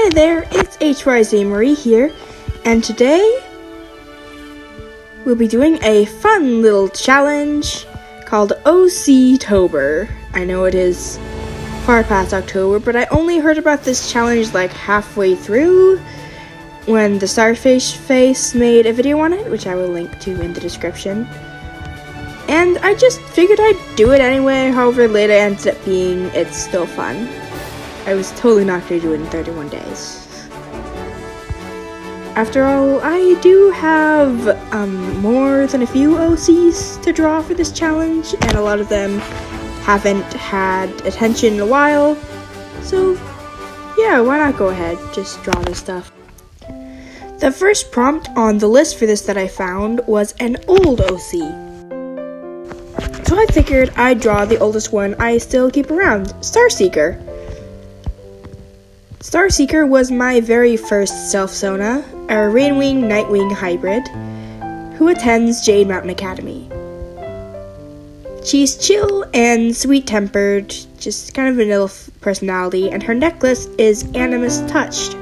Hi there, it's Marie here, and today we'll be doing a fun little challenge called OC-tober. I know it is far past October, but I only heard about this challenge like halfway through when the Starfish face made a video on it, which I will link to in the description. And I just figured I'd do it anyway, however late it ends up being, it's still fun. I was totally not going to do it in 31 days. After all, I do have more than a few OCs to draw for this challenge, and a lot of them haven't had attention in a while. So yeah, why not go ahead, just draw this stuff. The first prompt on the list for this that I found was an old OC. So I figured I'd draw the oldest one I still keep around, Starseeker. Starseeker was my very first self-sona, a Rainwing Nightwing hybrid, who attends Jade Mountain Academy. She's chill and sweet-tempered, just kind of vanilla personality, and her necklace is Animus Touched,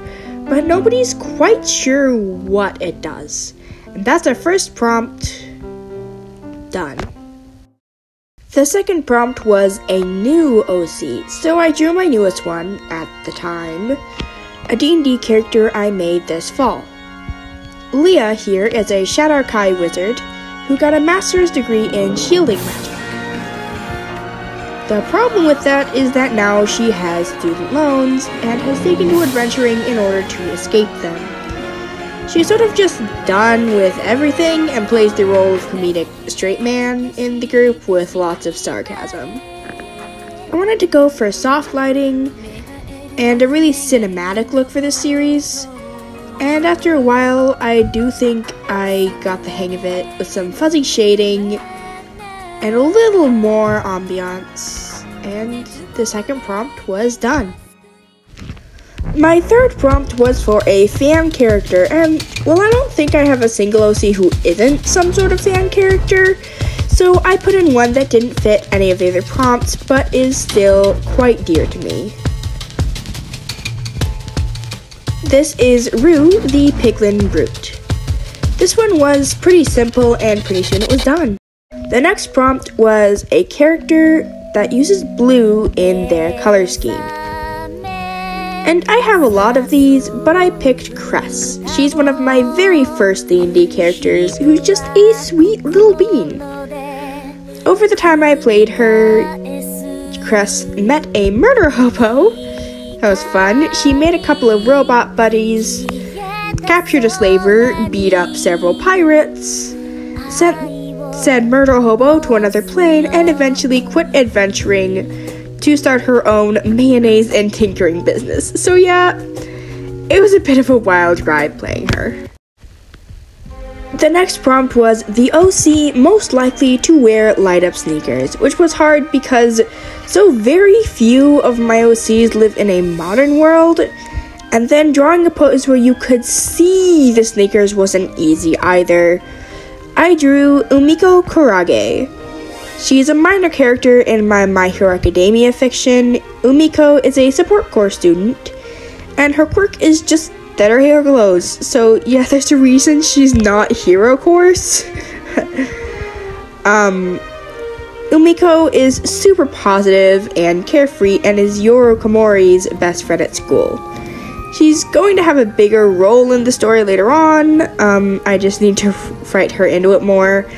but nobody's quite sure what it does. And that's our first prompt done. The second prompt was a new OC, so I drew my newest one, at the time, a D&D character I made this fall. Leah here is a Shadar-kai wizard who got a master's degree in shielding magic. The problem with that is that now she has student loans and has taken to adventuring in order to escape them. She's sort of just done with everything and plays the role of comedic straight man in the group with lots of sarcasm. I wanted to go for soft lighting and a really cinematic look for this series, and after a while I do think I got the hang of it with some fuzzy shading and a little more ambiance, and the second prompt was done. My third prompt was for a fan character, and well, I don't think I have a single OC who isn't some sort of fan character, so I put in one that didn't fit any of the other prompts, but is still quite dear to me. This is Rhuu, the Piglin Brute. This one was pretty simple, and pretty soon it was done. The next prompt was a character that uses blue in their color scheme. And I have a lot of these, but I picked Cress. She's one of my very first D&D characters, who's just a sweet little bean. Over the time I played her, Cress met a murder hobo. That was fun. She made a couple of robot buddies, captured a slaver, beat up several pirates, sent said murder hobo to another plane, and eventually quit adventuring to start her own mayonnaise and tinkering business. So yeah, it was a bit of a wild ride playing her. The next prompt was the OC most likely to wear light-up sneakers, which was hard because so very few of my OCs live in a modern world, and then drawing a pose where you could see the sneakers wasn't easy either. I drew Umiko Kurage. She's a minor character in my Hero Academia fiction. Umiko is a support corps student, and her quirk is just that her hair glows. So yeah, there's a reason she's not Hero Course. Umiko is super positive and carefree and is Yorokomori's best friend at school. She's going to have a bigger role in the story later on. I just need to write her into it more.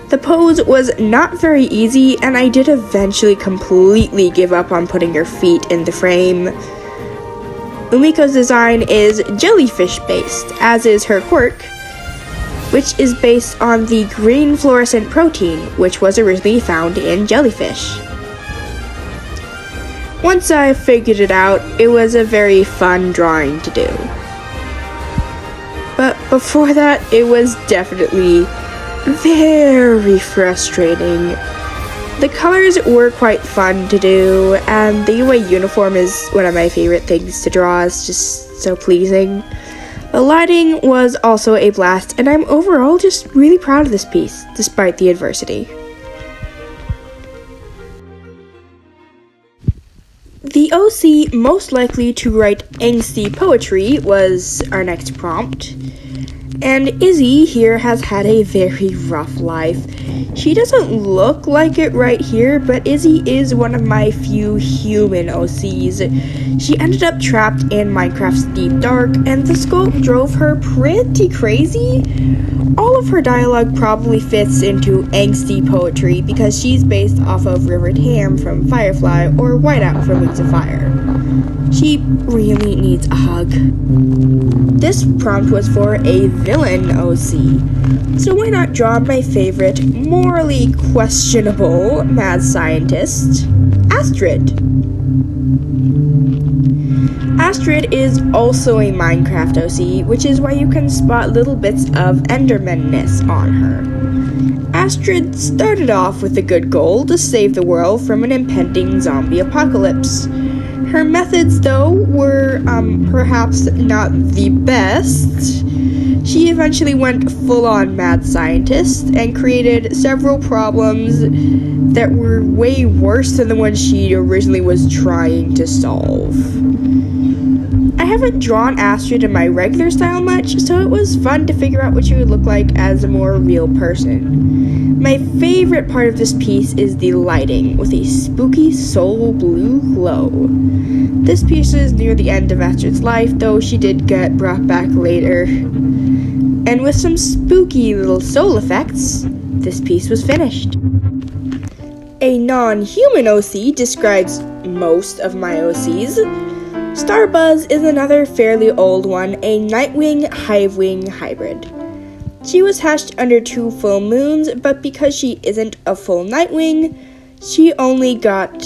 The pose was not very easy, and I did eventually completely give up on putting her feet in the frame. Umiko's design is jellyfish based, as is her quirk, which is based on the green fluorescent protein, which was originally found in jellyfish. Once I figured it out, it was a very fun drawing to do. But before that, it was definitely very frustrating. The colors were quite fun to do, and the UA uniform is one of my favorite things to draw. It's just so pleasing. The lighting was also a blast, and I'm overall just really proud of this piece, despite the adversity. The OC most likely to write angsty poetry was our next prompt. And Izzy here has had a very rough life. She doesn't look like it right here, but Izzy is one of my few human OCs. She ended up trapped in Minecraft's Deep Dark, and the sculpt drove her pretty crazy. All of her dialogue probably fits into angsty poetry because she's based off of River Tam from Firefly or Whiteout from Wings of Fire. She really needs a hug. This prompt was for a villain OC, so why not draw my favorite, morally questionable mad scientist, Astrid. Astrid is also a Minecraft OC, which is why you can spot little bits of Enderman-ness on her. Astrid started off with a good goal to save the world from an impending zombie apocalypse. Her methods, though, were perhaps not the best. She eventually went full-on mad scientist and created several problems that were way worse than the ones she originally was trying to solve. I haven't drawn Astrid in my regular style much, so it was fun to figure out what she would look like as a more real person. My favorite part of this piece is the lighting, with a spooky soul blue glow. This piece is near the end of Astrid's life, though she did get brought back later. And with some spooky little soul effects, this piece was finished. A non-human OC describes most of my OCs. Starbuzz is another fairly old one, a Nightwing Hivewing hybrid. She was hatched under 2 full moons, but because she isn't a full Nightwing, she only got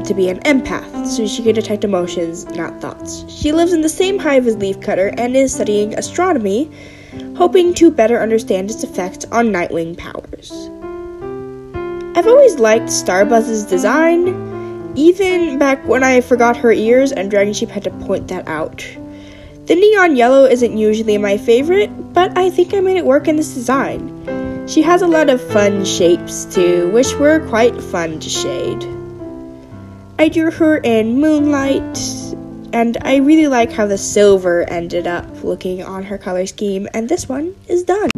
to be an empath, so she can detect emotions, not thoughts. She lives in the same hive as Leafcutter and is studying astronomy, hoping to better understand its effects on Nightwing powers. I've always liked Starbuzz's design, even back when I forgot her ears and Dragon Sheep had to point that out. The neon yellow isn't usually my favorite, but I think I made it work in this design. She has a lot of fun shapes too, which were quite fun to shade. I drew her in moonlight, and I really like how the silver ended up looking on her color scheme, and this one is done.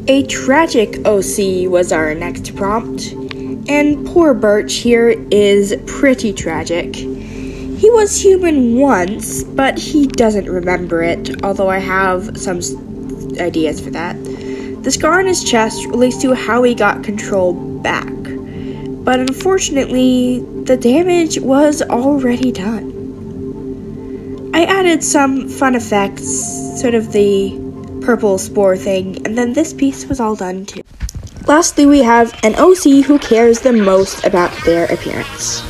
A tragic OC was our next prompt, and poor Birch here is pretty tragic. He was human once, but he doesn't remember it, although I have some ideas for that. The scar on his chest relates to how he got control back, but unfortunately, the damage was already done. I added some fun effects, sort of the purple spore thing, and then this piece was all done too. Lastly, we have an OC who cares the most about their appearance.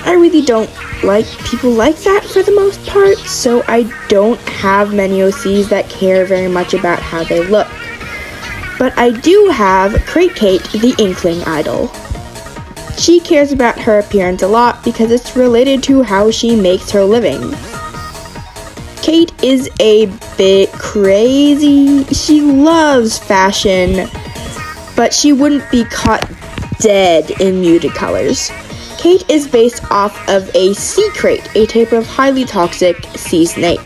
I really don't like people like that for the most part, so I don't have many OCs that care very much about how they look. But I do have Krait, the Inkling idol. She cares about her appearance a lot because it's related to how she makes her living. Krait is a bit crazy. She loves fashion, but she wouldn't be caught dead in muted colors. Krait is based off of a sea krait, a type of highly toxic sea snake.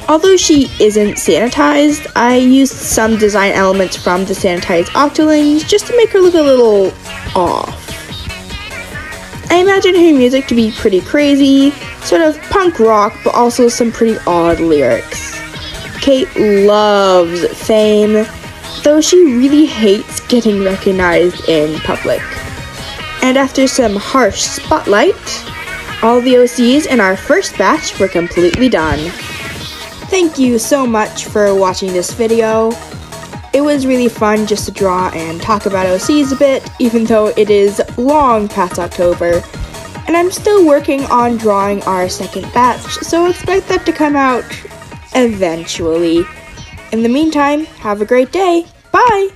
Although she isn't sanitized, I used some design elements from the sanitized octolings just to make her look a little off. I imagine her music to be pretty crazy, sort of punk rock, but also some pretty odd lyrics. Krait loves fame, though she really hates getting recognized in public. And after some harsh spotlight, all the OCs in our first batch were completely done. Thank you so much for watching this video. It was really fun just to draw and talk about OCs a bit, even though it is long past October. And I'm still working on drawing our second batch, so expect that to come out eventually. In the meantime, have a great day. Bye!